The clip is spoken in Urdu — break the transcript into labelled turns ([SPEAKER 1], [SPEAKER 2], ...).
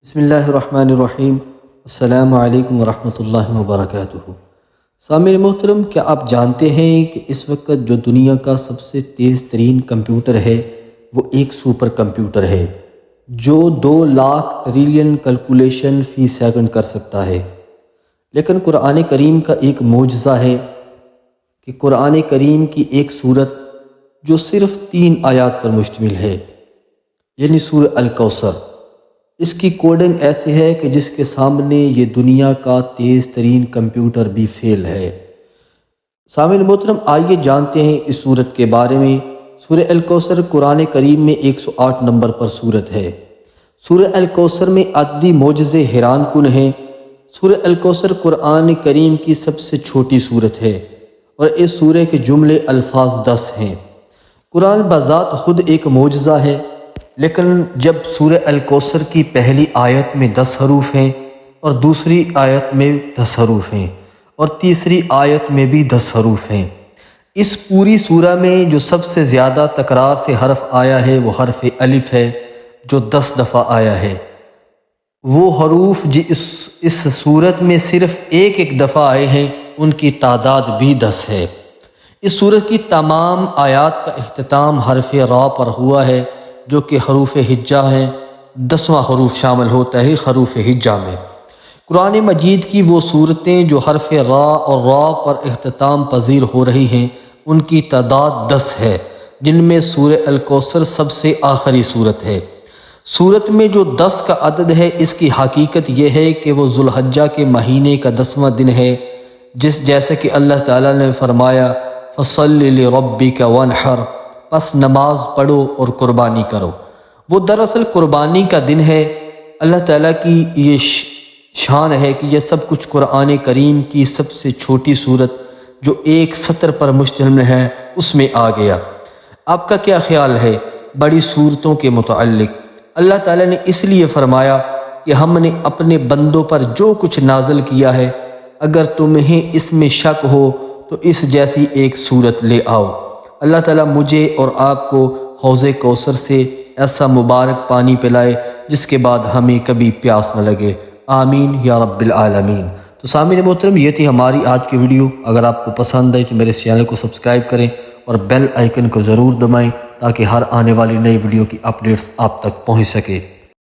[SPEAKER 1] بسم اللہ الرحمن الرحیم۔ السلام علیکم ورحمۃ اللہ وبرکاتہ۔ سامعین محترم، کیا آپ جانتے ہیں کہ اس وقت جو دنیا کا سب سے تیز ترین کمپیوٹر ہے وہ ایک سپر کمپیوٹر ہے جو 2 لاکھ ٹریلین کیلکولیشن فی سیکنڈ کر سکتا ہے۔ لیکن قرآن کریم کا ایک معجزہ ہے کہ قرآن کریم کی ایک سورت جو صرف 3 آیات پر مشتمل ہے، یعنی سورہ الکوثر، اس کی کوڈنگ ایسی ہے کہ جس کے سامنے یہ دنیا کا تیز ترین کمپیوٹر بھی فیل ہے۔ سامعین محترم، آئیے جانتے ہیں اس سورت کے بارے میں۔ سورہ الکوثر قرآن کریم میں 108 نمبر پر سورت ہے۔ سورہ الکوثر میں عددی معجزے حیران کن ہیں۔ سورہ الکوثر قرآن کریم کی سب سے چھوٹی سورت ہے اور اس سورہ کے جملے الفاظ 10 ہیں۔ قرآن بذات خود ایک معجزہ ہے، لیکن جب سورہ الکوثر کی پہلی آیت میں 10 حروف ہیں اور دوسری آیت میں 10 حروف ہیں اور تیسری آیت میں بھی 10 حروف ہیں، اس پوری سورہ میں جو سب سے زیادہ تکرار سے حرف آیا ہے وہ حرف الف ہے جو 10 دفعہ آیا ہے۔ وہ حروف جو اس سورت میں صرف ایک دفعہ آئے ہیں ان کی تعداد بھی 10 ہے۔ اس سورت کی تمام آیات کا اختتام حرف را پر ہوا ہے جو کہ حروف ہجہ ہیں۔ 10واں حروف شامل ہوتا ہے حروف ہجہ میں۔ قرآن مجید کی وہ صورتیں جو حرف را اور را پر اختتام پذیر ہو رہی ہیں ان کی تعداد 10 ہے، جن میں سورہ الکوثر سب سے آخری صورت ہے۔ سورت میں جو 10 کا عدد ہے، اس کی حقیقت یہ ہے کہ وہ ذوالحجہ کے مہینے کا 10واں دن ہے، جیسے کہ اللہ تعالیٰ نے فرمایا فَصَلِّ لِرَبِّكَ وَانْحَرْ، پس نماز پڑھو اور قربانی کرو۔ وہ دراصل قربانی کا دن ہے۔ اللہ تعالیٰ کی یہ شان ہے کہ یہ سب کچھ قرآن کریم کی سب سے چھوٹی صورت جو ایک سطر پر مشتمل ہے اس میں آ گیا۔ آپ کا کیا خیال ہے بڑی صورتوں کے متعلق؟ اللہ تعالیٰ نے اس لیے فرمایا کہ ہم نے اپنے بندوں پر جو کچھ نازل کیا ہے، اگر تمہیں اس میں شک ہو تو اس جیسی ایک صورت لے آؤ۔ اللہ تعالیٰ مجھے اور آپ کو حوض کوثر سے ایسا مبارک پانی پلائے جس کے بعد ہمیں کبھی پیاس نہ لگے، آمین یا رب العالمین۔ تو سامعین محترم، یہ تھی ہماری آج کی ویڈیو۔ اگر آپ کو پسند آئی تو میرے اس چینل کو سبسکرائب کریں اور بیل آئیکن کو ضرور دبائیں تاکہ ہر آنے والی نئی ویڈیو کی اپڈیٹس آپ تک پہنچ سکے۔